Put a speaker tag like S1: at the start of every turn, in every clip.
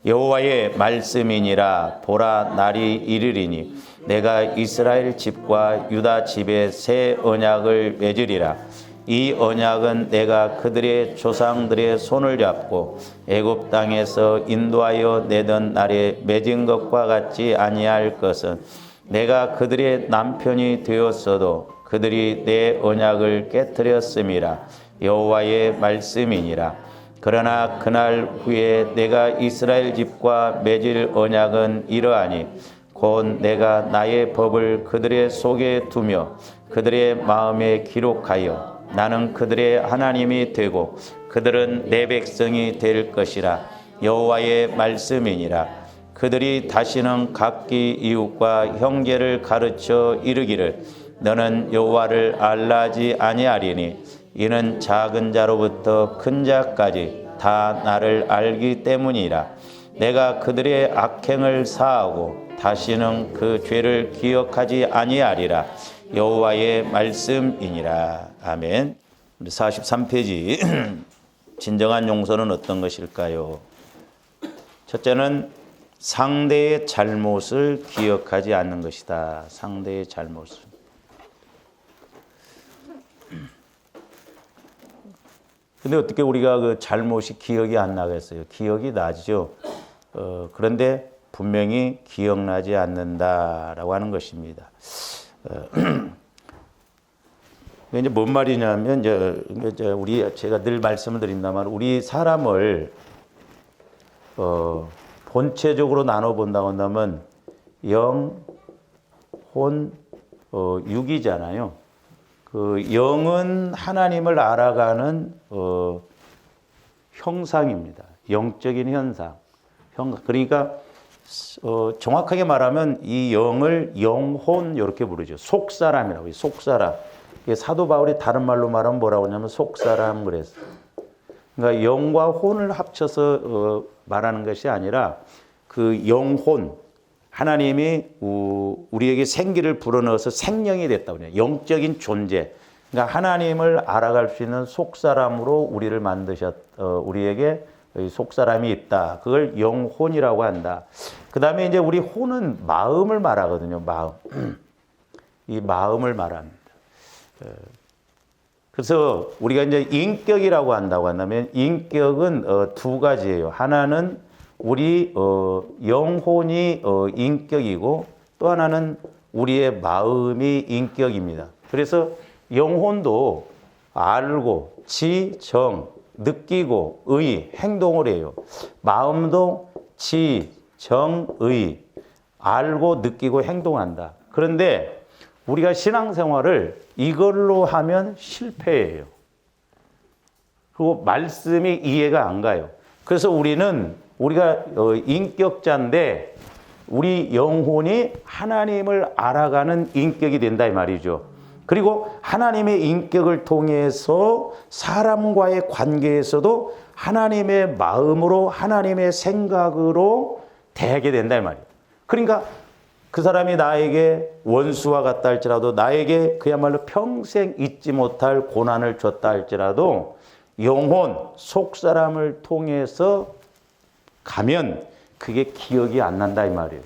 S1: 여호와의 말씀이니라. 보라, 날이 이르리니 내가 이스라엘 집과 유다 집에 새 언약을 맺으리라. 이 언약은 내가 그들의 조상들의 손을 잡고 애굽 땅에서 인도하여 내던 날에 맺은 것과 같지 아니할 것은, 내가 그들의 남편이 되었어도 그들이 내 언약을 깨뜨렸음이라. 여호와의 말씀이니라. 그러나 그날 후에 내가 이스라엘 집과 맺을 언약은 이러하니, 곧 내가 나의 법을 그들의 속에 두며 그들의 마음에 기록하여 나는 그들의 하나님이 되고 그들은 내 백성이 될 것이라. 여호와의 말씀이니라. 그들이 다시는 각기 이웃과 형제를 가르쳐 이르기를 너는 여호와를 알라지 아니하리니, 이는 작은 자로부터 큰 자까지 다 나를 알기 때문이라. 내가 그들의 악행을 사하고 다시는 그 죄를 기억하지 아니하리라. 여호와의 말씀이니라. 아멘. 43페이지 진정한 용서는 어떤 것일까요? 첫째는 상대의 잘못을 기억하지 않는 것이다. 상대의 잘못을. 근데 어떻게 우리가 그 잘못이 기억이 안 나겠어요? 기억이 나죠. 그런데 분명히 기억나지 않는다라고 하는 것입니다. 이제 뭔 말이냐면, 제가 늘 말씀을 드린다만, 우리 사람을 본체적으로 나눠 본다고 한다면 영, 혼, 육이잖아요. 그 영은 하나님을 알아가는 형상입니다. 영적인 현상. 그러니까 정확하게 말하면 이 영을 영혼 이렇게 부르죠. 속사람이라고. 속사람. 사도 바울이 다른 말로 말하면 뭐라고 하냐면 속사람 그랬어요. 그러니까 영과 혼을 합쳐서 말하는 것이 아니라 그 영혼, 하나님이 우리에게 생기를 불어넣어서 생명이 됐다고 해요. 영적인 존재. 그러니까 하나님을 알아갈 수 있는 속사람으로 우리를 우리에게 속사람이 있다. 그걸 영혼이라고 한다. 그 다음에 이제 우리 혼은 마음을 말하거든요. 마음. 이 마음을 말합니다. 그래서 우리가 이제 인격이라고 한다고 한다면, 인격은 두 가지예요. 하나는 우리 영혼이 인격이고, 또 하나는 우리의 마음이 인격입니다. 그래서 영혼도 알고 지, 정, 느끼고 의, 행동을 해요. 마음도 지, 정, 의, 알고 느끼고 행동한다. 그런데 우리가 신앙생활을 이걸로 하면 실패해요. 그리고 말씀이 이해가 안 가요. 그래서 우리가 인격자인데 우리 영혼이 하나님을 알아가는 인격이 된다 이 말이죠. 그리고 하나님의 인격을 통해서 사람과의 관계에서도 하나님의 마음으로, 하나님의 생각으로 대하게 된다 이 말이에요. 그러니까 그 사람이 나에게 원수와 같다 할지라도, 나에게 그야말로 평생 잊지 못할 고난을 줬다 할지라도 영혼, 속사람을 통해서 가면 그게 기억이 안 난다 이 말이에요.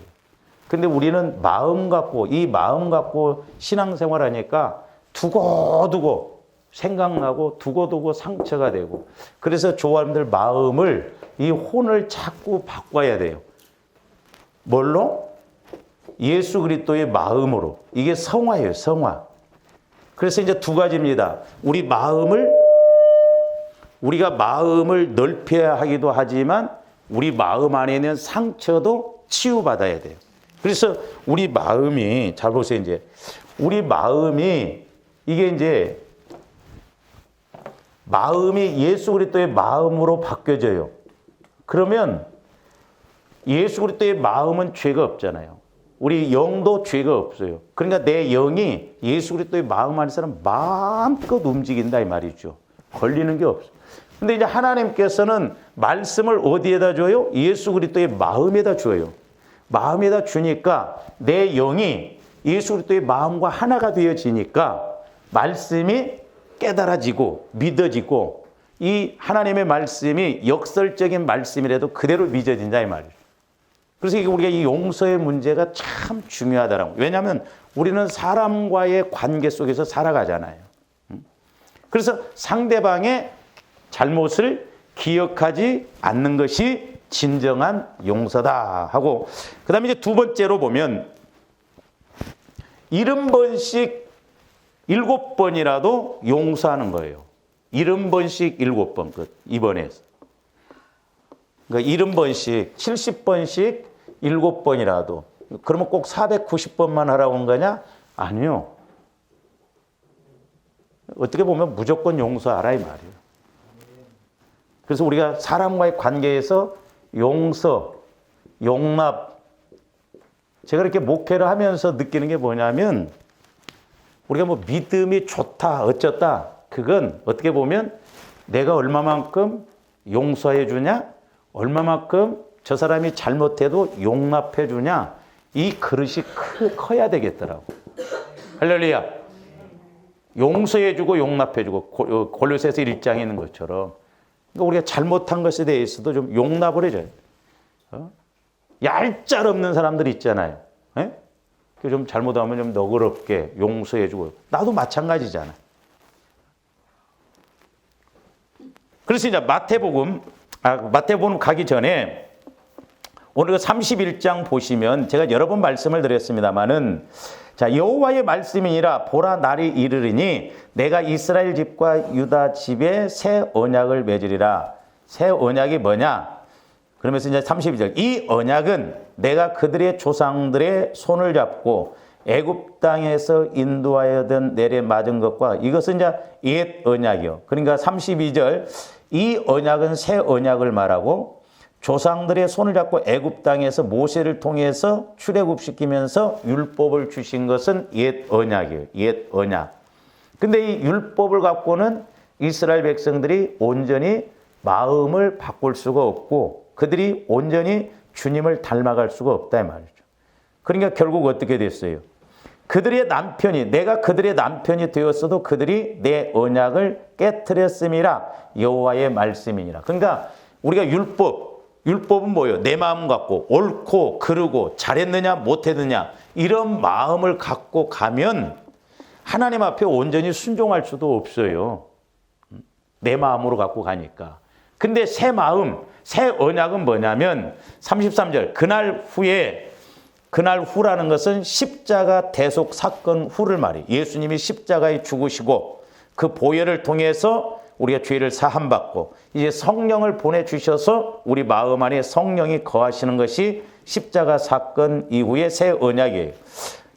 S1: 근데 우리는 마음 갖고 신앙생활 하니까 두고두고 생각나고 두고두고 상처가 되고, 그래서 조화님들 마음을, 이 혼을 자꾸 바꿔야 돼요. 뭘로? 예수 그리스도의 마음으로. 이게 성화예요, 성화. 그래서 이제 두 가지입니다. 우리가 마음을 넓혀야 하기도 하지만 우리 마음 안에 있는 상처도 치유받아야 돼요. 그래서 우리 마음이, 잘 보세요, 이제. 우리 마음이, 이게 이제, 마음이 예수 그리스도의 마음으로 바뀌어져요. 그러면 예수 그리스도의 마음은 죄가 없잖아요. 우리 영도 죄가 없어요. 그러니까 내 영이 예수 그리스도의 마음 안에서는 마음껏 움직인다 이 말이죠. 걸리는 게 없어요. 근데 이제 하나님께서는 말씀을 어디에다 줘요? 예수 그리스도의 마음에다 줘요. 마음에다 주니까 내 영이 예수 그리스도의 마음과 하나가 되어지니까 말씀이 깨달아지고 믿어지고, 이 하나님의 말씀이 역설적인 말씀이라도 그대로 믿어진다 이 말이죠. 그래서 우리가 이 용서의 문제가 참 중요하다라고. 왜냐하면 우리는 사람과의 관계 속에서 살아가잖아요. 그래서 상대방의 잘못을 기억하지 않는 것이 진정한 용서다 하고, 그 다음에 이제 두 번째로 보면 70번씩 7번이라도 용서하는 거예요. 70번씩 7번 끝. 이번에서. 그러니까 70번씩 70번씩 7번이라도. 그러면 꼭 490번만 하라고 한 거냐? 아니요. 어떻게 보면 무조건 용서하라 이 말이에요. 그래서 우리가 사람과의 관계에서 용서, 용납, 제가 이렇게 목회를 하면서 느끼는 게 뭐냐면 우리가 뭐 믿음이 좋다 어쩌다, 그건 어떻게 보면 내가 얼마만큼 용서해 주냐, 얼마만큼 저 사람이 잘못해도 용납해 주냐, 이 그릇이 커야 되겠더라고. 할렐루야. 용서해 주고 용납해 주고, 골로새서 1장에 있는 것처럼 그러니까 우리가 잘못한 것에 대해서도 좀 용납을 해줘요. 얄짤없는 사람들 있잖아요. 에? 좀 잘못하면 좀 너그럽게 용서해 주고, 나도 마찬가지잖아. 그래서 이제 마태복음 가기 전에 오늘 31장 보시면 제가 여러 번 말씀을 드렸습니다마는, 자, 여호와의 말씀이니라 보라 날이 이르리니 내가 이스라엘 집과 유다 집에 새 언약을 맺으리라. 새 언약이 뭐냐? 그러면서 이제 32절, 이 언약은 내가 그들의 조상들의 손을 잡고 애굽 땅에서 인도하여던 내려 맞은 것과, 이것은 이제 옛 언약이요. 그러니까 32절, 이 언약은 새 언약을 말하고 조상들의 손을 잡고 애굽 땅에서 모세를 통해서 출애굽시키면서 율법을 주신 것은 옛 언약이에요. 옛 언약. 근데 이 율법을 갖고는 이스라엘 백성들이 온전히 마음을 바꿀 수가 없고 그들이 온전히 주님을 닮아갈 수가 없다 이 말이죠. 그러니까 결국 어떻게 됐어요? 그들의 남편이, 내가 그들의 남편이 되었어도 그들이 내 언약을 깨트렸음이라 여호와의 말씀이니라. 그러니까 우리가 율법은 뭐예요? 내 마음 갖고 옳고 그르고 잘했느냐 못했느냐 이런 마음을 갖고 가면 하나님 앞에 온전히 순종할 수도 없어요. 내 마음으로 갖고 가니까. 근데 새 마음, 새 언약은 뭐냐면 33절, 그날 후라는 것은 십자가 대속 사건 후를 말이에요. 예수님이 십자가에 죽으시고 그 보혈을 통해서 우리가 죄를 사함받고 이제 성령을 보내주셔서 우리 마음 안에 성령이 거하시는 것이 십자가 사건 이후의 새 언약이에요.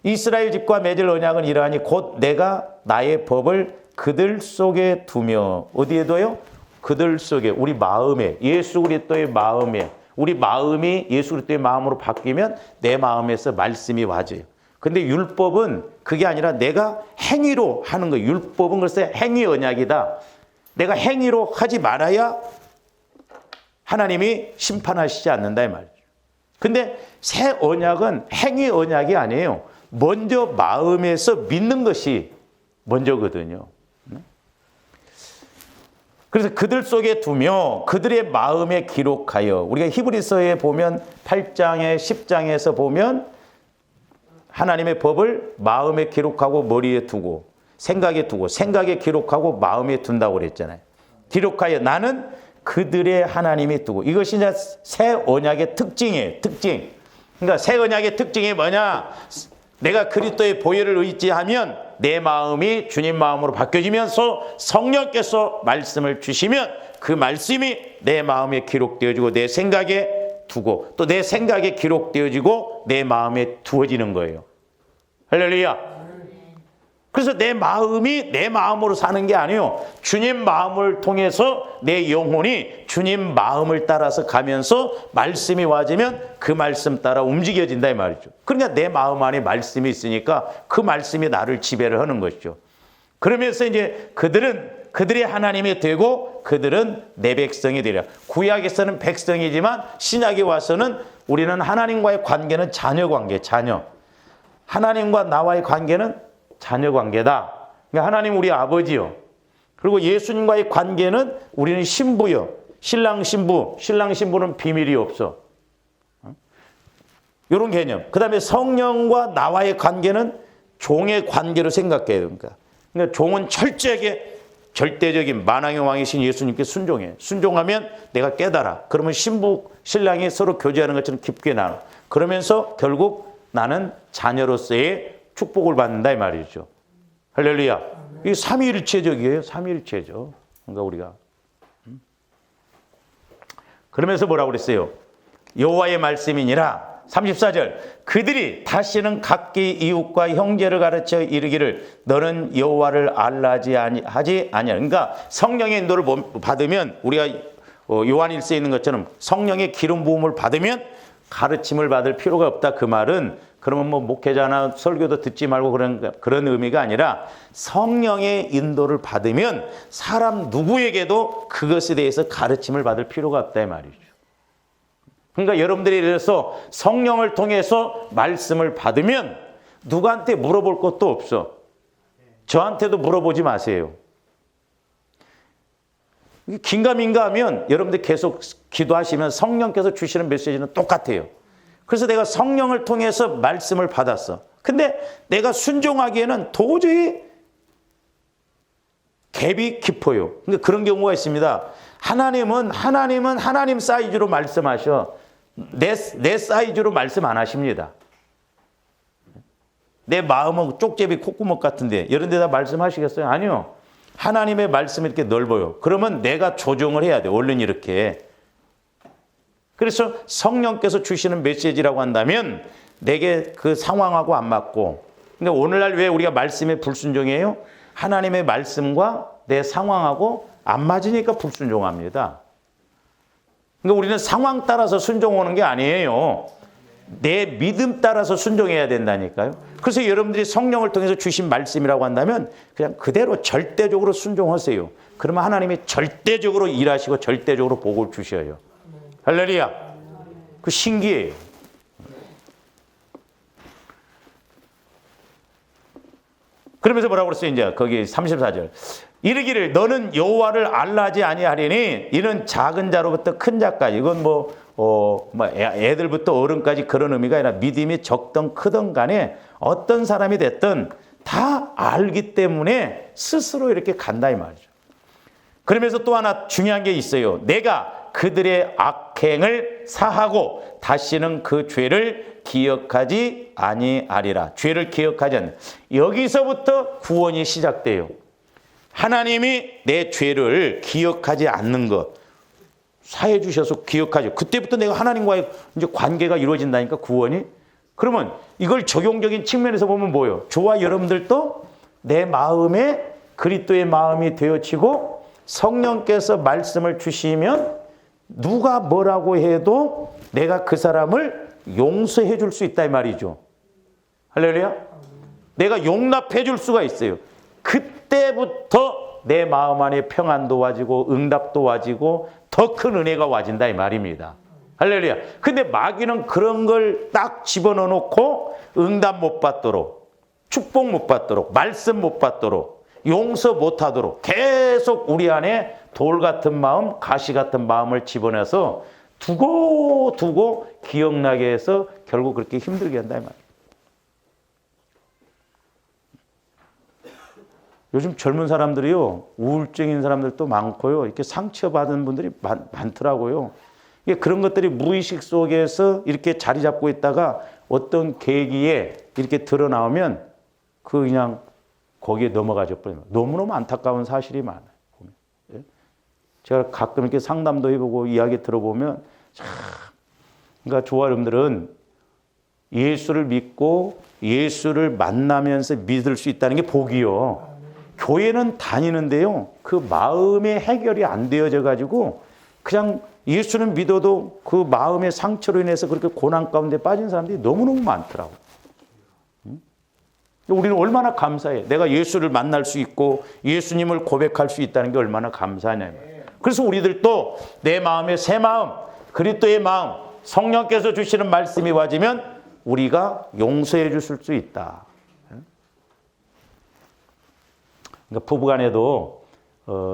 S1: 이스라엘 집과 맺을 언약은 이러하니 곧 내가 나의 법을 그들 속에 두며, 어디에 둬요? 그들 속에, 우리 마음에, 예수 그리스도의 마음에, 우리 마음이 예수 그리스도의 마음으로 바뀌면 내 마음에서 말씀이 와져요. 근데 율법은 그게 아니라 내가 행위로 하는 거예요. 율법은 글쎄 행위 언약이다. 내가 행위로 하지 말아야 하나님이 심판하시지 않는다 이 말이죠. 근데 새 언약은 행위 언약이 아니에요. 먼저 마음에서 믿는 것이 먼저거든요. 그래서 그들 속에 두며 그들의 마음에 기록하여, 우리가 히브리서에 보면 8장에 10장에서 보면 하나님의 법을 마음에 기록하고 머리에 두고 생각에 두고, 생각에 기록하고 마음에 둔다고 그랬잖아요. 기록하여 나는 그들의 하나님이 두고, 이것이 이제 새 언약의 특징이에요. 특징. 그러니까 새 언약의 특징이 뭐냐? 내가 그리스도의 보혈을 의지하면 내 마음이 주님 마음으로 바뀌어지면서 성령께서 말씀을 주시면 그 말씀이 내 마음에 기록되어지고 내 생각에 두고 또 내 생각에 기록되어지고 내 마음에 두어지는 거예요. 할렐루야. 그래서 내 마음이 내 마음으로 사는 게 아니에요. 주님 마음을 통해서 내 영혼이 주님 마음을 따라서 가면서 말씀이 와지면 그 말씀 따라 움직여진다 이 말이죠. 그러니까 내 마음 안에 말씀이 있으니까 그 말씀이 나를 지배를 하는 것이죠. 그러면서 이제 그들의 하나님이 되고 그들은 내 백성이 되리라. 구약에서는 백성이지만 신약에 와서는 우리는 하나님과의 관계는 자녀 관계, 자녀. 하나님과 나와의 관계는 자녀 관계다. 그러니까 하나님 우리 아버지요. 그리고 예수님과의 관계는 우리는 신부요. 신랑 신부는 비밀이 없어. 이런 개념. 그 다음에 성령과 나와의 관계는 종의 관계로 생각해야 됩니다. 그러니까 종은 철저하게 절대적인 만왕의 왕이신 예수님께 순종해. 순종하면 내가 깨달아. 그러면 신부, 신랑이 서로 교제하는 것처럼 깊게 나눠. 그러면서 결국 나는 자녀로서의 축복을 받는다 이 말이죠. 할렐루야. 이게 삼위일체적이에요. 삼위일체죠. 그러니까 우리가. 그러면서 뭐라고 그랬어요? 여호와의 말씀이니라. 34절. 그들이 다시는 각기 이웃과 형제를 가르쳐 이르기를 너는 여호와를 알라지 하지 아니하라. 그러니까 성령의 인도를 받으면 우리가 요한일서에 있는 것처럼 성령의 기름 부음을 받으면 가르침을 받을 필요가 없다. 그 말은 그러면 뭐 목회자나 설교도 듣지 말고 그런 의미가 아니라 성령의 인도를 받으면 사람 누구에게도 그것에 대해서 가르침을 받을 필요가 없다 이 말이죠. 그러니까 여러분들이 이래서 성령을 통해서 말씀을 받으면 누구한테 물어볼 것도 없어. 저한테도 물어보지 마세요. 긴가민가 하면 여러분들 계속 기도하시면 성령께서 주시는 메시지는 똑같아요. 그래서 내가 성령을 통해서 말씀을 받았어. 근데 내가 순종하기에는 도저히 갭이 깊어요. 그러니까 그런 경우가 있습니다. 하나님은 하나님 사이즈로 말씀하셔. 내 사이즈로 말씀 안 하십니다. 내 마음은 쪽제비 콧구멍 같은데 이런 데다 말씀하시겠어요? 아니요. 하나님의 말씀이 이렇게 넓어요. 그러면 내가 조정을 해야 돼. 원래는 이렇게. 그래서 성령께서 주시는 메시지라고 한다면 내게 그 상황하고 안 맞고. 근데 오늘날 왜 우리가 말씀에 불순종해요? 하나님의 말씀과 내 상황하고 안 맞으니까 불순종합니다. 그러니까 우리는 상황 따라서 순종하는 게 아니에요. 내 믿음 따라서 순종해야 된다니까요. 그래서 여러분들이 성령을 통해서 주신 말씀이라고 한다면 그냥 그대로 절대적으로 순종하세요. 그러면 하나님이 절대적으로 일하시고 절대적으로 복을 주셔요. 할렐루야. 그 신기해요. 그러면서 뭐라고 그랬어요? 이제 거기 34절. 이르기를 너는 여호와를 알라지 아니하리니 이는 작은 자로부터 큰 자까지. 이건 애들부터 어른까지 그런 의미가 아니라 믿음이 적든 크든 간에 어떤 사람이 됐든 다 알기 때문에 스스로 이렇게 간다 이 말이죠. 그러면서 또 하나 중요한 게 있어요. 내가 그들의 악행을 사하고 다시는 그 죄를 기억하지 아니하리라. 죄를 기억하지 않는. 여기서부터 구원이 시작돼요. 하나님이 내 죄를 기억하지 않는 것. 사해 주셔서 기억하죠. 그때부터 내가 하나님과의 이제 관계가 이루어진다니까 구원이. 그러면 이걸 적용적인 측면에서 보면 뭐예요? 저와 여러분들도 내 마음에 그리스도의 마음이 되어지고 성령께서 말씀을 주시면 누가 뭐라고 해도 내가 그 사람을 용서해 줄 수 있다 이 말이죠. 할렐루야. 내가 용납해 줄 수가 있어요. 그때부터 내 마음 안에 평안도 와지고 응답도 와지고 더 큰 은혜가 와진다 이 말입니다. 할렐루야. 근데 마귀는 그런 걸 딱 집어넣어 놓고 응답 못 받도록, 축복 못 받도록, 말씀 못 받도록, 용서 못 하도록 계속 우리 안에 돌 같은 마음, 가시 같은 마음을 집어넣어서 두고 기억나게 해서 결국 그렇게 힘들게 한다 이 말이에요. 요즘 젊은 사람들이요, 우울증인 사람들도 많고요, 이렇게 상처받은 분들이 많더라고요. 그런 것들이 무의식 속에서 이렇게 자리 잡고 있다가 어떤 계기에 이렇게 드러나오면 그냥 거기에 넘어가져 버려요. 너무너무 안타까운 사실이 많아요. 제가 가끔 이렇게 상담도 해보고 이야기 들어보면 그러니까 저와 여러분들은 예수를 믿고 예수를 만나면서 믿을 수 있다는 게 복이요. 교회는 다니는데요, 그 마음의 해결이 안 되어져 가지고 그냥 예수는 믿어도 그 마음의 상처로 인해서 그렇게 고난 가운데 빠진 사람들이 너무너무 많더라고요. 우리는 얼마나 감사해. 내가 예수를 만날 수 있고 예수님을 고백할 수 있다는 게 얼마나 감사하냐. 그래서 우리들도 내 마음의 새 마음, 그리스도의 마음, 성령께서 주시는 말씀이 와지면 우리가 용서해 주실 수 있다. 그러니까 부부간에도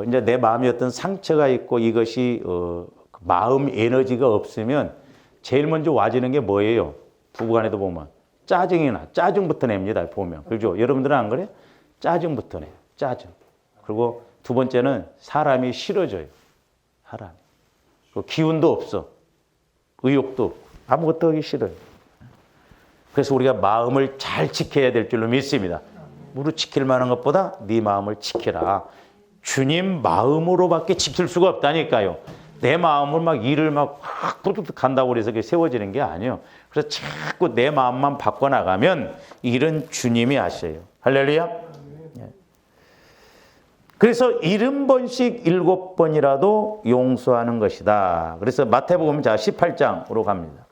S1: 이제 내 마음에 어떤 상처가 있고 이것이 마음 에너지가 없으면 제일 먼저 와지는 게 뭐예요? 부부간에도 보면 짜증부터 냅니다. 보면 그죠? 여러분들은 안 그래요? 짜증부터 내요. 짜증. 그리고 두 번째는 사람이 싫어져요. 사람이. 기운도 없어. 의욕도 없고 아무것도 하기 싫어요. 그래서 우리가 마음을 잘 지켜야 될 줄로 믿습니다. 무릇 지킬 만한 것보다 네 마음을 지켜라. 주님 마음으로밖에 지킬 수가 없다니까요. 내 마음을 막 일을 막 뚝뚝 간다고 그래서 그게 세워지는 게 아니에요. 그래서 자꾸 내 마음만 바꿔나가면 일은 주님이 하셔요. 할렐루야. 그래서 70번씩 7번이라도 용서하는 것이다. 그래서 마태복음 18장으로 갑니다.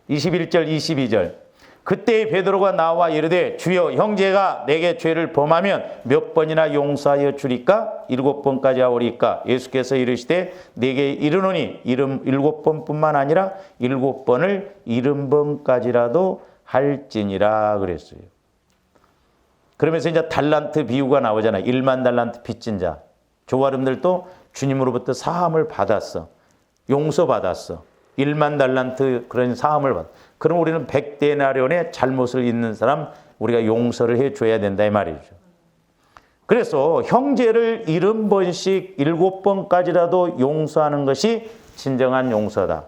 S1: 21절 22절. 그때 베드로가 나와 이르되 주여 형제가 내게 죄를 범하면 몇 번이나 용서하여 주리까? 7번까지 하오리까? 예수께서 이르시되 내게 이르노니 7번뿐만 아니라 7번을 70번까지라도 할지니라 그랬어요. 그러면서 이제 달란트 비유가 나오잖아요. 1만 달란트 빚진 자. 조아름들도 주님으로부터 사함을 받았어. 용서받았어. 1만 달란트 그런 사함을 받았어. 그럼 우리는 100데나리온의 잘못을 있는 사람 우리가 용서를 해줘야 된다 이 말이죠. 그래서 형제를 70번씩 7번까지라도 용서하는 것이 진정한 용서다.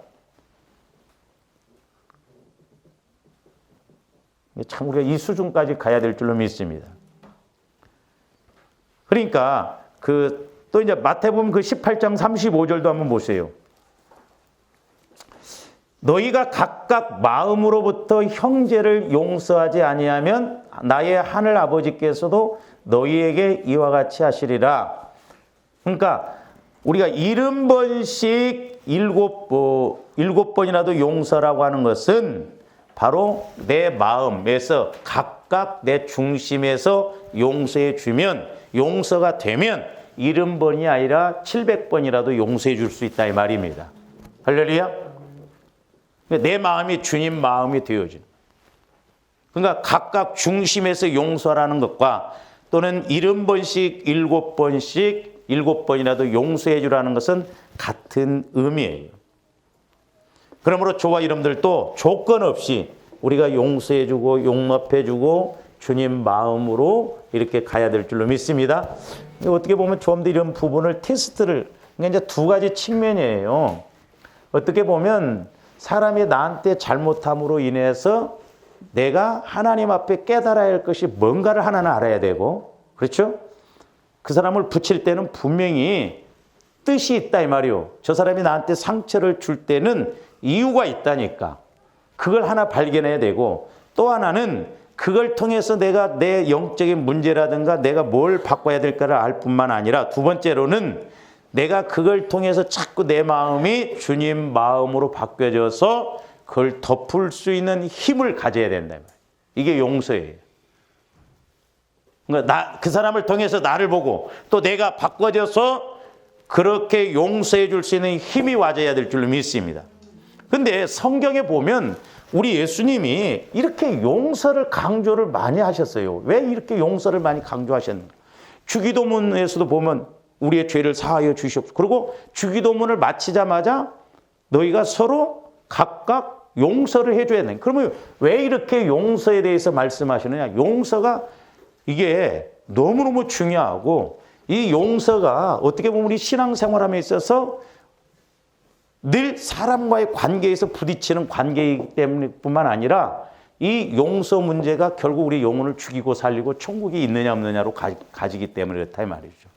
S1: 참 우리가 이 수준까지 가야 될 줄로 믿습니다. 그러니까 또 이제 마태복음 18장 35절도 한번 보세요. 너희가 각각 마음으로부터 형제를 용서하지 아니하면 나의 하늘 아버지께서도 너희에게 이와 같이 하시리라. 그러니까 우리가 70번씩 7번이라도 용서라고 하는 것은 바로 내 마음에서 각각 내 중심에서 용서해 주면 용서가 되면 70번이 아니라 700번이라도 용서해 줄 수 있다 이 말입니다. 할렐루야. 내 마음이 주님 마음이 되어지는. 그러니까 각각 중심에서 용서라는 것과 또는 70번씩 7번씩 7번이라도 용서해 주라는 것은 같은 의미예요. 그러므로 저와 여러분들도 조건 없이 우리가 용서해 주고 용납해 주고 주님 마음으로 이렇게 가야 될 줄로 믿습니다. 어떻게 보면 좀 더 이런 부분을 테스트를 그러니까 이제 두 가지 측면이에요. 어떻게 보면 사람이 나한테 잘못함으로 인해서 내가 하나님 앞에 깨달아야 할 것이 뭔가를 하나는 알아야 되고 그렇죠? 그 사람을 붙일 때는 분명히 뜻이 있다 이 말이요. 저 사람이 나한테 상처를 줄 때는 이유가 있다니까. 그걸 하나 발견해야 되고 또 하나는 그걸 통해서 내가 내 영적인 문제라든가 내가 뭘 바꿔야 될까를 알 뿐만 아니라 두 번째로는 내가 그걸 통해서 자꾸 내 마음이 주님 마음으로 바뀌어져서 그걸 덮을 수 있는 힘을 가져야 된다. 이게 용서예요. 그러니까 그 사람을 통해서 나를 보고 또 내가 바꿔져서 그렇게 용서해 줄 수 있는 힘이 와져야 될 줄로 믿습니다. 근데 성경에 보면 우리 예수님이 이렇게 용서를 강조를 많이 하셨어요. 왜 이렇게 용서를 많이 강조하셨는가? 주기도문에서도 보면 우리의 죄를 사하여 주시옵소서. 그리고 주기도문을 마치자마자 너희가 서로 각각 용서를 해줘야 돼. 그러면 왜 이렇게 용서에 대해서 말씀하시느냐? 용서가 이게 너무너무 중요하고 이 용서가 어떻게 보면 우리 신앙생활함에 있어서 늘 사람과의 관계에서 부딪히는 관계이기 때문에 뿐만 아니라 이 용서 문제가 결국 우리 영혼을 죽이고 살리고 천국이 있느냐 없느냐로 가지기 때문에 그렇다 이 말이죠.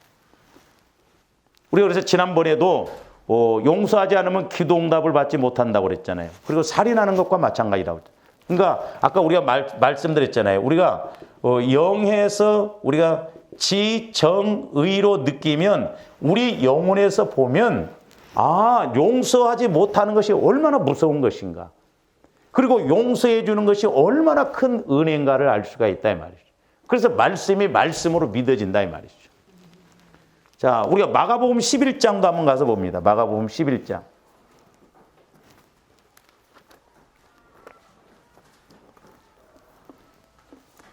S1: 우리가 그래서 지난번에도 용서하지 않으면 기도 응답을 받지 못한다고 그랬잖아요. 그리고 살인하는 것과 마찬가지라고. 그러니까 아까 우리가 말씀드렸잖아요. 우리가 영에서 우리가 지정의로 느끼면 우리 영혼에서 보면 용서하지 못하는 것이 얼마나 무서운 것인가. 그리고 용서해 주는 것이 얼마나 큰 은혜인가를 알 수가 있다 이 말이죠. 그래서 말씀이 말씀으로 믿어진다 이 말이죠. 자, 우리가 마가복음 11장도 한번 가서 봅니다. 마가복음 11장.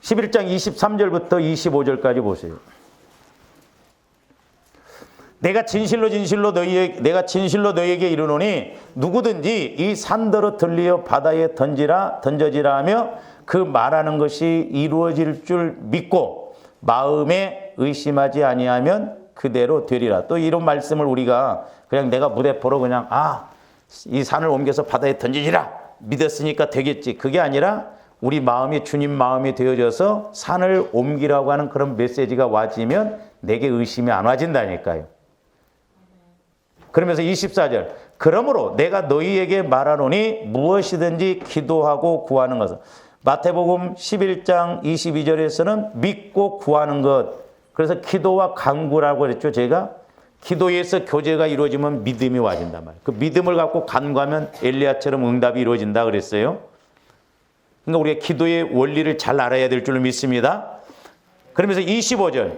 S1: 11장 23절부터 25절까지 보세요. 내가 진실로 너희에게 이르노니 누구든지 이 산더러 들리어 바다에 던져지라 하며 그 말하는 것이 이루어질 줄 믿고 마음에 의심하지 아니하면 그대로 되리라. 또 이런 말씀을 우리가 그냥 내가 무대포로 그냥 이 산을 옮겨서 바다에 던지지라 믿었으니까 되겠지. 그게 아니라 우리 마음이 주님 마음이 되어져서 산을 옮기라고 하는 그런 메시지가 와지면 내게 의심이 안 와진다니까요. 그러면서 24절 그러므로 내가 너희에게 말하노니 무엇이든지 기도하고 구하는 것은 마태복음 11장 22절에서는 믿고 구하는 것. 그래서 기도와 간구라고 그랬죠. 제가 기도에서 교제가 이루어지면 믿음이 와진단 말이에요. 그 믿음을 갖고 간구하면 엘리야처럼 응답이 이루어진다 그랬어요. 그러니까 우리가 기도의 원리를 잘 알아야 될 줄로 믿습니다. 그러면서 25절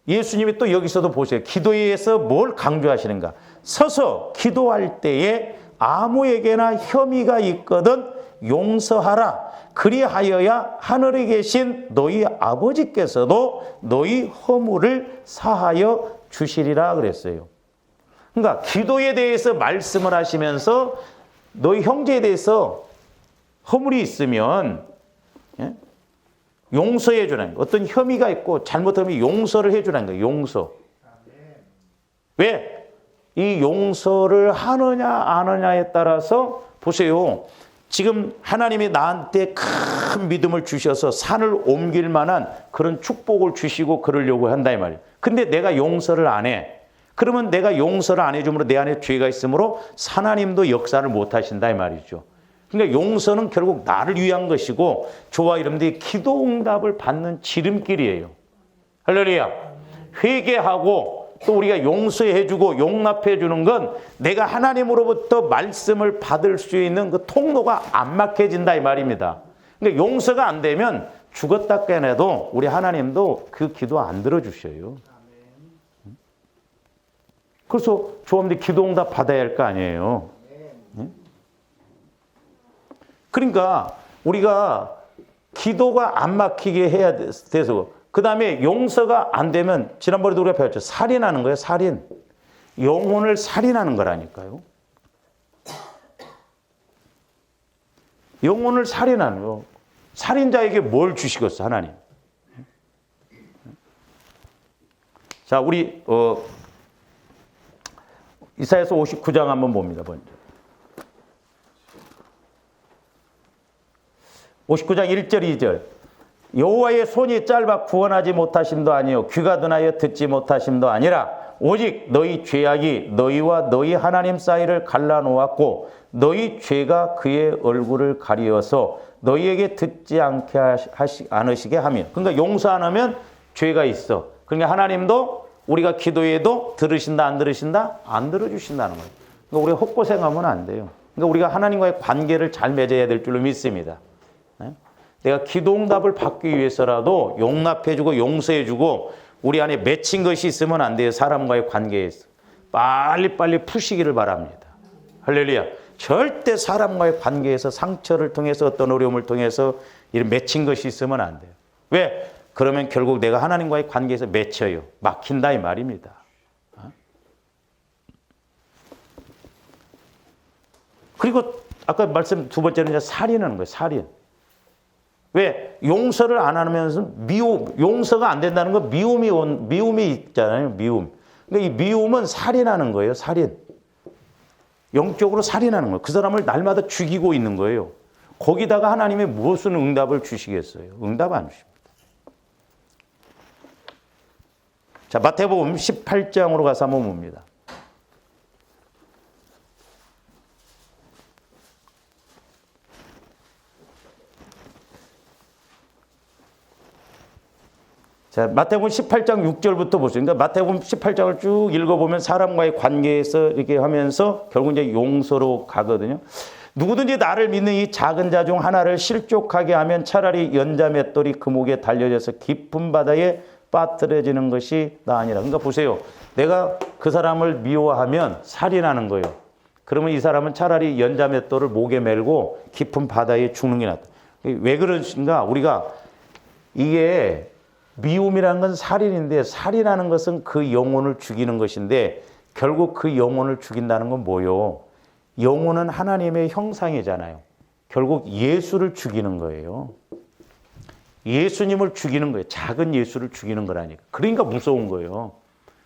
S1: 예수님이 또 여기서도 보세요. 기도에서 뭘 강조하시는가? 서서 기도할 때에 아무에게나 혐의가 있거든 용서하라. 그리하여야 하늘에 계신 너희 아버지께서도 너희 허물을 사하여 주시리라 그랬어요. 그러니까 기도에 대해서 말씀을 하시면서 너희 형제에 대해서 허물이 있으면 용서해 주라는 거예요. 어떤 혐의가 있고 잘못하면 용서를 해 주라는 거예요. 용서. 왜? 이 용서를 하느냐 안 하느냐에 따라서 보세요. 지금 하나님이 나한테 큰 믿음을 주셔서 산을 옮길 만한 그런 축복을 주시고 그러려고 한다 이 말이에요. 근데 내가 용서를 안 해. 그러면 내가 용서를 안 해줌으로 내 안에 죄가 있으므로 하나님도 역사를 못 하신다 이 말이죠. 그러니까 용서는 결국 나를 위한 것이고 저와 여러분들이 기도 응답을 받는 지름길이에요. 할렐루야. 회개하고 또 우리가 용서해주고 용납해주는 건 내가 하나님으로부터 말씀을 받을 수 있는 그 통로가 안 막혀진다 이 말입니다. 그러니까 용서가 안 되면 죽었다 깨내도 우리 하나님도 그 기도 안 들어주셔요. 그래서 조합원들이 기도 응답 받아야 할 거 아니에요. 그러니까 우리가 기도가 안 막히게 해야 돼서 그 다음에 용서가 안 되면 지난번에도 우리가 배웠죠. 살인하는 거예요. 살인. 영혼을 살인하는 거라니까요. 영혼을 살인하는 거. 살인자에게 뭘 주시겠어 하나님. 자 우리 이사야서 59장 한번 봅니다. 먼저. 59장 1절 2절 여호와의 손이 짧아 구원하지 못하심도 아니요 귀가 둔하여 듣지 못하심도 아니라 오직 너희 죄악이 너희와 너희 하나님 사이를 갈라놓았고 너희 죄가 그의 얼굴을 가리어서 너희에게 듣지 않으시게 하며 그러니까 용서 안 하면 죄가 있어. 그러니까 하나님도 우리가 기도해도 들으신다 안 들으신다? 안 들어주신다는 거예요. 그러니까 우리가 헛고생하면 안 돼요. 그러니까 우리가 하나님과의 관계를 잘 맺어야 될 줄로 믿습니다. 내가 기도응답을 받기 위해서라도 용납해주고 용서해주고 우리 안에 맺힌 것이 있으면 안 돼요. 사람과의 관계에서. 빨리빨리 푸시기를 바랍니다. 할렐루야. 절대 사람과의 관계에서 상처를 통해서 어떤 어려움을 통해서 이런 맺힌 것이 있으면 안 돼요. 왜? 그러면 결국 내가 하나님과의 관계에서 맺혀요. 막힌다 이 말입니다. 그리고 아까 말씀 두 번째는 이제 살인하는 거예요. 살인. 왜? 용서를 안 하면서 용서가 안 된다는 건 미움이 있잖아요. 미움. 근데 이 미움은 살인하는 거예요. 살인. 영적으로 살인하는 거예요. 그 사람을 날마다 죽이고 있는 거예요. 거기다가 하나님이 무슨 응답을 주시겠어요? 응답 안 주십니다. 자, 마태복음 18장으로 가서 한번 봅니다. 자, 마태복음 18장 6절부터 보세요. 그러니까 마태복음 18장을 쭉 읽어보면 사람과의 관계에서 이렇게 하면서 결국 이제 용서로 가거든요. 누구든지 나를 믿는 이 작은 자 중 하나를 실족하게 하면 차라리 연자 맷돌이 그 목에 달려져서 깊은 바다에 빠뜨려지는 것이 나으니라. 그러니까 보세요. 내가 그 사람을 미워하면 살인하는 거예요. 그러면 이 사람은 차라리 연자 맷돌을 목에 메고 깊은 바다에 죽는 게 낫다. 왜 그러신가? 우리가 이게 미움이라는 건 살인인데 살인하는 것은 그 영혼을 죽이는 것인데 결국 그 영혼을 죽인다는 건 뭐요? 영혼은 하나님의 형상이잖아요. 결국 예수를 죽이는 거예요. 예수님을 죽이는 거예요. 작은 예수를 죽이는 거라니까. 그러니까 무서운 거예요.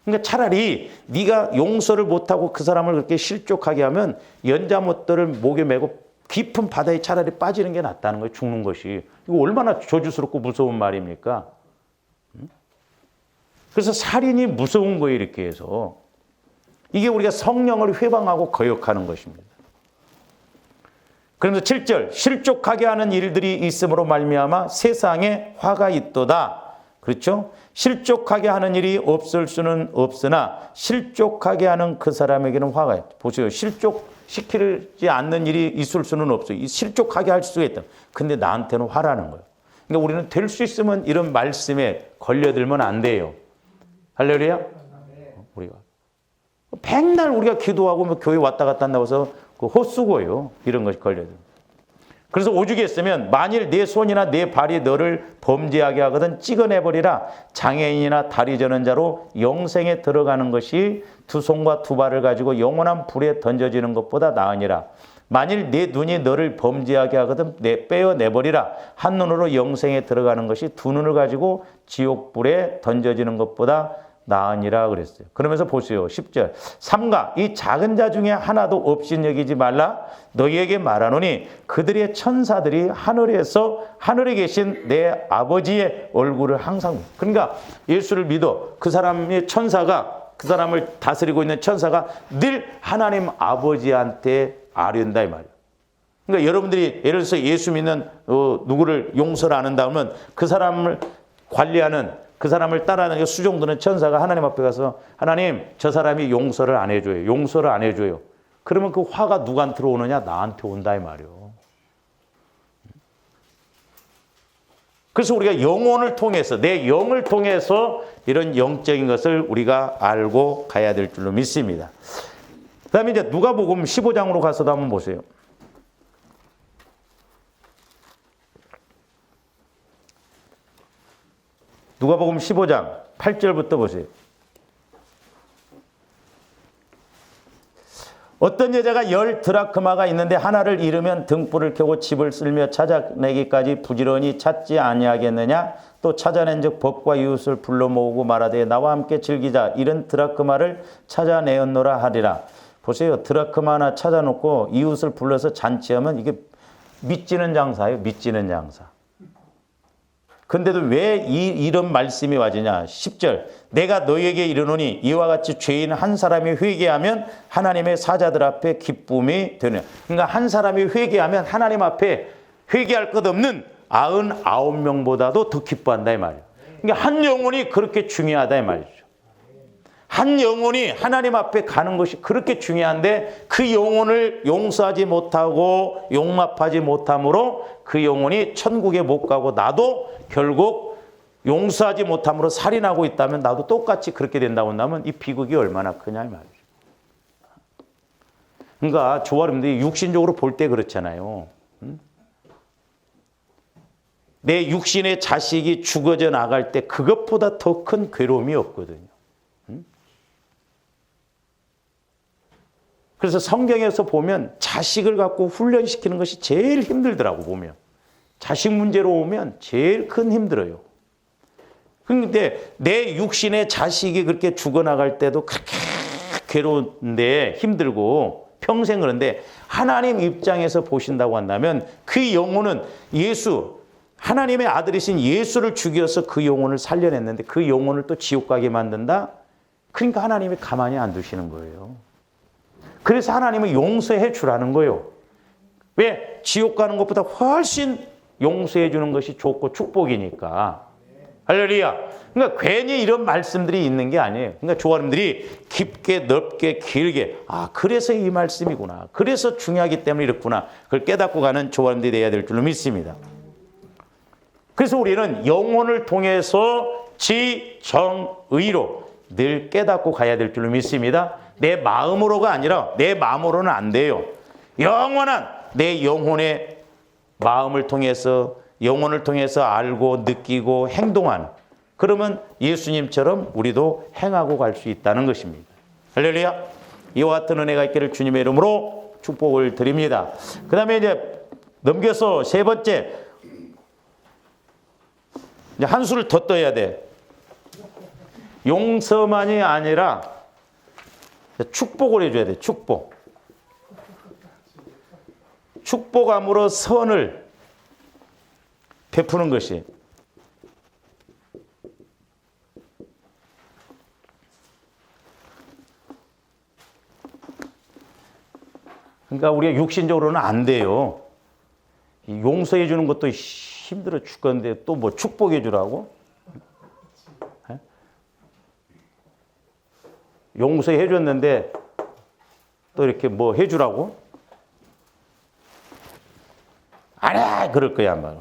S1: 그러니까 차라리 네가 용서를 못하고 그 사람을 그렇게 실족하게 하면 연자못들을 목에 메고 깊은 바다에 차라리 빠지는 게 낫다는 거예요. 죽는 것이. 이거 얼마나 저주스럽고 무서운 말입니까? 그래서 살인이 무서운 거예요. 이렇게 해서. 이게 우리가 성령을 회방하고 거역하는 것입니다. 그러면서 7절 실족하게 하는 일들이 있음으로 말미암아 세상에 화가 있도다. 그렇죠? 실족하게 하는 일이 없을 수는 없으나 실족하게 하는 그 사람에게는 화가 있다. 보세요. 실족시키지 않는 일이 있을 수는 없어요. 실족하게 할 수가 있다. 근데 나한테는 화라는 거예요. 그러니까 우리는 될 수 있으면 이런 말씀에 걸려들면 안 돼요. 할렐루야? 우리가 백날 우리가 기도하고 뭐 교회 왔다 갔다 한다고 해서 그 헛수고예요. 이런 것이 걸려들면. 그래서 오죽했으면 만일 내 손이나 내 발이 너를 범죄하게 하거든 찍어내버리라. 장애인이나 다리 저는 자로 영생에 들어가는 것이 두 손과 두 발을 가지고 영원한 불에 던져지는 것보다 나으니라. 만일 내 눈이 너를 범죄하게 하거든 빼어내버리라. 한 눈으로 영생에 들어가는 것이 두 눈을 가지고 지옥불에 던져지는 것보다 나으니라 그랬어요. 그러면서 보세요. 10절. 삼가 이 작은 자 중에 하나도 없인 여기지 말라. 너희에게 말하노니 그들의 천사들이 하늘에 계신 내 아버지의 얼굴을 항상. 그러니까 예수를 믿어. 그 사람의 천사가 그 사람을 다스리고 있는 천사가 늘 하나님 아버지한테 아뢰는다 이 말이에요. 그러니까 여러분들이 예를 들어서 예수 믿는 누구를 용서를 안 한다면 그 사람을 관리하는 그 사람을 따라하는 수종드는 천사가 하나님 앞에 가서 하나님 저 사람이 용서를 안 해줘요. 용서를 안 해줘요. 그러면 그 화가 누구한테 오느냐? 나한테 온다 이 말이에요. 그래서 우리가 영혼을 통해서 내 영을 통해서 이런 영적인 것을 우리가 알고 가야 될 줄로 믿습니다. 그 다음에 이제 누가복음 15장으로 가서도 한번 보세요. 누가복음 15장 8절부터 보세요. 어떤 여자가 10 드라크마가 있는데 하나를 잃으면 등불을 켜고 집을 쓸며 찾아내기까지 부지런히 찾지 아니하겠느냐? 또 찾아낸즉 법과 이웃을 불러 모으고 말하되 나와 함께 즐기자. 이런 드라크마를 찾아내었노라 하리라. 보세요. 드라크마 하나 찾아놓고 이웃을 불러서 잔치하면 이게 믿지는 장사예요. 믿지는 장사. 근데도 왜 이런 말씀이 와지냐? 10절. 내가 너희에게 이르노니 이와 같이 죄인 한 사람이 회개하면 하나님의 사자들 앞에 기쁨이 되느냐. 그러니까 한 사람이 회개하면 하나님 앞에 회개할 것 없는 99명보다도 더 기뻐한다 이 말이에요. 그러니까 한 영혼이 그렇게 중요하다 이 말이죠. 한 영혼이 하나님 앞에 가는 것이 그렇게 중요한데 그 영혼을 용서하지 못하고 용납하지 못함으로 그 영혼이 천국에 못 가고 나도 결국 용서하지 못함으로 살인하고 있다면 나도 똑같이 그렇게 된다고 한다면 이 비극이 얼마나 크냐 이 말이죠. 그러니까 조아름들이 육신적으로 볼 때 그렇잖아요. 내 육신의 자식이 죽어져 나갈 때 그것보다 더 큰 괴로움이 없거든요. 그래서 성경에서 보면 자식을 갖고 훈련시키는 것이 제일 힘들더라고 보면. 자식 문제로 오면 제일 큰 힘들어요. 그런데 내 육신의 자식이 그렇게 죽어나갈 때도 그렇게 괴로운데 힘들고 평생 그런데 하나님 입장에서 보신다고 한다면 그 영혼은 예수, 하나님의 아들이신 예수를 죽여서 그 영혼을 살려냈는데 그 영혼을 또 지옥 가게 만든다? 그러니까 하나님이 가만히 안 두시는 거예요. 그래서 하나님은 용서해 주라는 거예요. 왜? 지옥 가는 것보다 훨씬 용서해 주는 것이 좋고 축복이니까. 할렐루야. 그러니까 괜히 이런 말씀들이 있는 게 아니에요. 그러니까 조아님들이 깊게 넓게 길게 그래서 이 말씀이구나. 그래서 중요하기 때문에 이렇구나. 그걸 깨닫고 가는 조아님들이 돼야 될 줄로 믿습니다. 그래서 우리는 영혼을 통해서 지정의로 늘 깨닫고 가야 될 줄로 믿습니다. 내 마음으로가 아니라 내 마음으로는 안 돼요. 영원한 내 영혼의 마음을 통해서 영혼을 통해서 알고 느끼고 행동하는, 그러면 예수님처럼 우리도 행하고 갈 수 있다는 것입니다. 할렐루야. 이와 같은 은혜가 있기를 주님의 이름으로 축복을 드립니다. 그 다음에 이제 넘겨서 세 번째, 이제 한 수를 더 떠야 돼. 용서만이 아니라 축복을 해줘야 돼. 축복. 축복함으로 선을 베푸는 것이. 그러니까 우리가 육신적으로는 안 돼요. 용서해 주는 것도 힘들어 죽겠는데 또 뭐 축복해 주라고? 용서해 줬는데 또 이렇게 뭐 해 주라고? 안 해! 그럴 거야, 아마.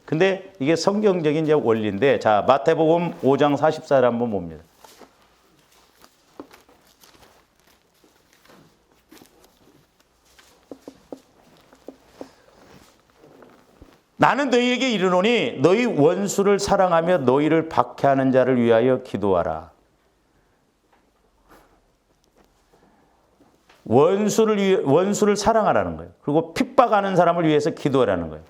S1: 근데 이게 성경적인 이제 원리인데, 자, 마태복음 5장 44절 한번 봅니다. 나는 너희에게 이르노니 너희 원수를 사랑하며 너희를 박해하는 자를 위하여 기도하라. 원수를 사랑하라는 거예요. 그리고 핍박하는 사람을 위해서 기도하라는 거예요.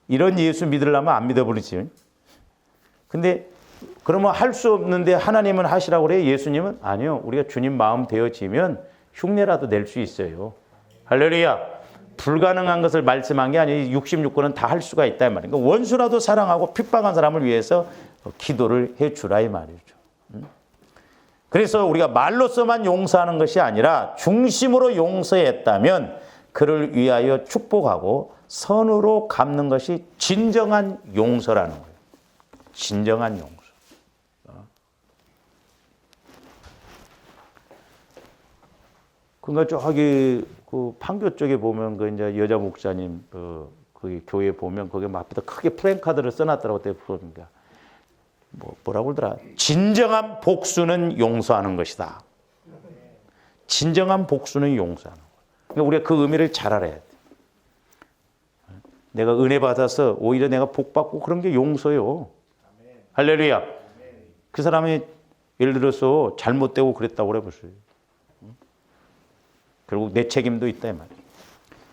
S1: 이런 예수 믿으려면 안 믿어버리지. 근데 그러면 할 수 없는데 하나님은 하시라고 그래요? 예수님은? 아니요. 우리가 주님 마음 되어지면 흉내라도 낼 수 있어요. 할렐루야. 불가능한 것을 말씀한 게 아니에요. 66권은 다 할 수가 있다 이 말이에요. 그러니까 원수라도 사랑하고 핍박한 사람을 위해서 기도를 해주라 이 말이죠. 그래서 우리가 말로서만 용서하는 것이 아니라 중심으로 용서했다면 그를 위하여 축복하고 선으로 갚는 것이 진정한 용서라는 거예요. 진정한 용서. 그러니까 저기 그 판교 쪽에 보면 그 이제 여자 목사님 그 교회 보면 거기 앞에다 크게 프랭카드를 써놨더라고. 그러니까 뭐라고 그러더라. 진정한 복수는 용서하는 것이다. 진정한 복수는 용서하는 거야. 그러니까 우리가 그 의미를 잘 알아야 돼. 내가 은혜 받아서 오히려 내가 복 받고 그런 게 용서요. 할렐루야. 그 사람이 예를 들어서 잘못되고 그랬다고 그래 보세요. 결국 내 책임도 있다 이 말이에요.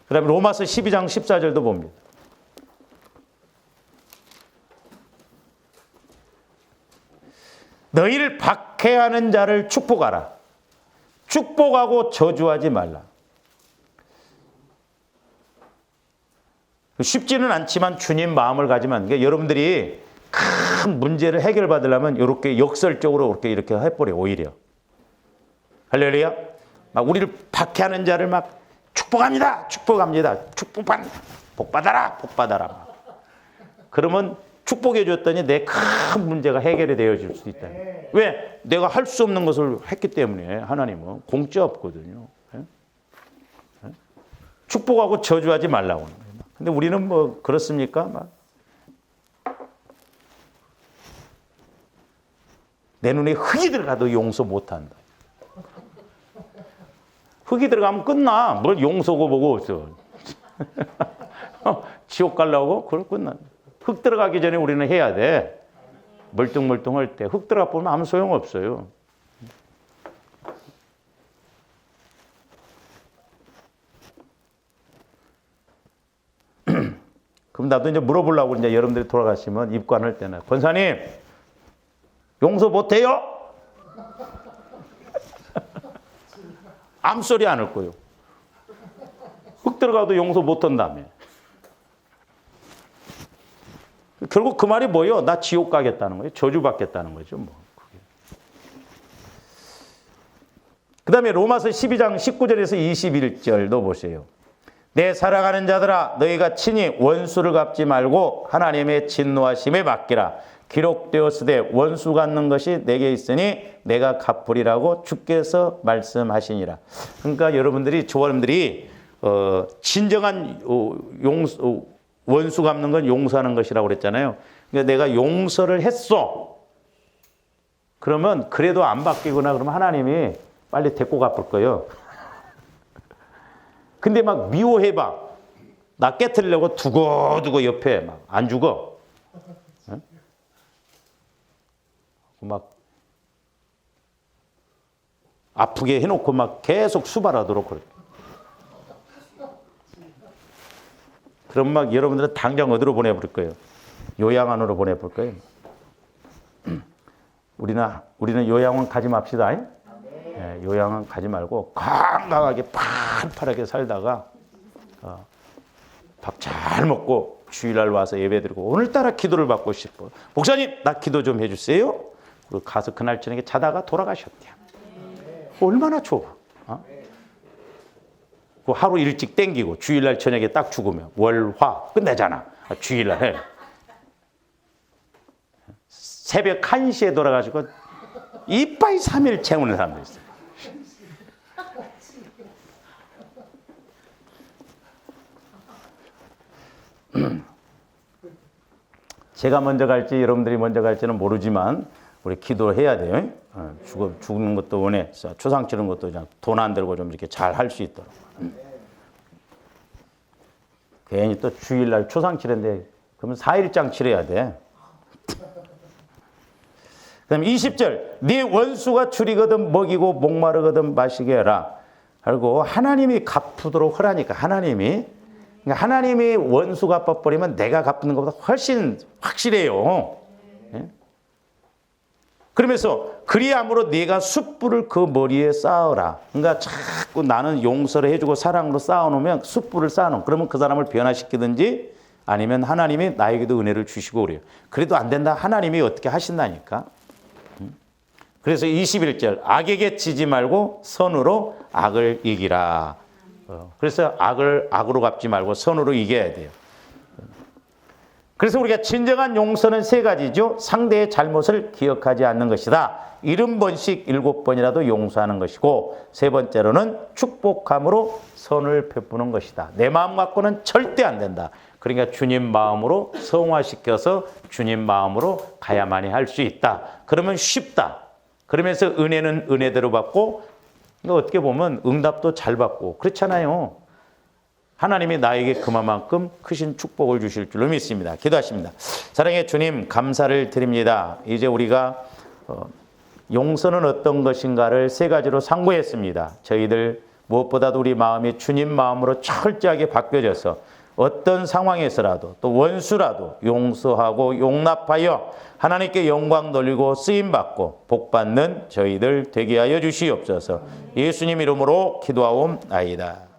S1: 그 다음에 로마서 12장 14절도 봅니다. 너희를 박해하는 자를 축복하라. 축복하고 저주하지 말라. 쉽지는 않지만 주님 마음을 가지면, 그러니까 여러분들이 큰 문제를 해결받으려면 이렇게 역설적으로 이렇게 해버려 오히려. 할렐루야. 막 우리를 박해하는 자를 막 축복합니다. 축복합니다. 축복받는다. 복 받아라. 복 받아라. 그러면 축복해 줬더니 내 큰 문제가 해결이 되어질 수 있다. 왜? 내가 할 수 없는 것을 했기 때문에. 하나님은 공짜 없거든요. 축복하고 저주하지 말라고. 근데 우리는 뭐 그렇습니까? 막 내 눈에 흙이 들어가도 용서 못한다. 흙이 들어가면 끝나. 뭘 용서고 보고 있어. 지옥 가려고? 그걸 끝나. 흙 들어가기 전에 우리는 해야 돼. 멀뚱멀뚱할 때. 흙 들어가 보면 아무 소용없어요. 그럼 나도 이제 물어보려고 이제 여러분들이 돌아가시면 입관할 때는 권사님 용서 못해요? 아무 소리 안 할 거예요. 흙 들어가도 용서 못한다며. 결국 그 말이 뭐예요? 나 지옥 가겠다는 거예요. 저주받겠다는 거죠. 뭐. 그 다음에 로마서 12장 19절에서 21절도 보세요. 내 사랑하는 자들아 너희가 친히 원수를 갚지 말고 하나님의 진노하심에 맡기라. 기록되었으되 원수 갚는 것이 내게 있으니 내가 갚으리라고 주께서 말씀하시니라. 그러니까 여러분들이 진정한 원수 갚는 건 용서하는 것이라고 그랬잖아요. 그러니까 내가 용서를 했어. 그러면 그래도 안 바뀌거나 그러면 하나님이 빨리 데리고 갚을 거예요. 근데 막 미워해봐. 나 깨트리려고 두고두고 옆에 막 안 죽어. 응? 막 아프게 해놓고 막 계속 수발하도록 그래. 그럼 막 여러분들은 당장 어디로 보내볼 거예요? 요양원으로 보내볼 거예요. 우리는 요양원 가지 맙시다. 네, 요양원 가지 말고 건강하게 팔팔하게 살다가 밥 잘 먹고 주일날 와서 예배드리고 오늘따라 기도를 받고 싶어. 목사님 나 기도 좀 해주세요. 그리고 가서 그날 저녁에 자다가 돌아가셨대요. 얼마나 좋아. 그 하루 일찍 땡기고 주일날 저녁에 딱 죽으면 월화 끝내잖아. 주일날 해. 새벽 1시에 돌아가지고 이빠이 3일 채우는 사람도 있어요. 제가 먼저 갈지 여러분들이 먼저 갈지는 모르지만 우리 기도해야 돼요. 죽는 것도 원해. 초상 치는 것도 돈 안 들고 좀 이렇게 잘 할 수 있도록. 괜히 또 주일날 초상 치는데 그러면 4일장 치러야 돼. 그다음 20절 네 원수가 줄이거든 먹이고 목마르거든 마시게 해라. 그리고 하나님이 갚도록 하라니까. 하나님이 원수 갚아버리면 내가 갚는 것보다 훨씬 확실해요. 예? 그러면서 그리함으로 네가 숯불을 그 머리에 쌓아라. 그러니까 자꾸 나는 용서를 해주고 사랑으로 쌓아놓으면 숯불을 쌓아놓으면 그러면 그 사람을 변화시키든지 아니면 하나님이 나에게도 은혜를 주시고 그래요. 그래도 안 된다. 하나님이 어떻게 하신다니까. 그래서 21절 악에게 지지 말고 선으로 악을 이기라. 그래서 악을 악으로 갚지 말고 선으로 이겨야 돼요. 그래서 우리가 진정한 용서는 3가지죠. 상대의 잘못을 기억하지 않는 것이다. 70번씩 7번이라도 용서하는 것이고 3번째로는 축복함으로 선을 베푸는 것이다. 내 마음 갖고는 절대 안 된다. 그러니까 주님 마음으로 성화시켜서 주님 마음으로 가야만이 할 수 있다. 그러면 쉽다. 그러면서 은혜는 은혜대로 받고 어떻게 보면 응답도 잘 받고 그렇잖아요. 하나님이 나에게 그만큼 크신 축복을 주실 줄로 믿습니다. 기도하십니다. 사랑의 주님 감사를 드립니다. 이제 우리가 용서는 어떤 것인가를 3가지로 상고했습니다. 저희들 무엇보다도 우리 마음이 주님 마음으로 철저하게 바뀌어져서 어떤 상황에서라도 또 원수라도 용서하고 용납하여 하나님께 영광 돌리고 쓰임받고 복받는 저희들 되게 하여 주시옵소서. 예수님 이름으로 기도하옵나이다.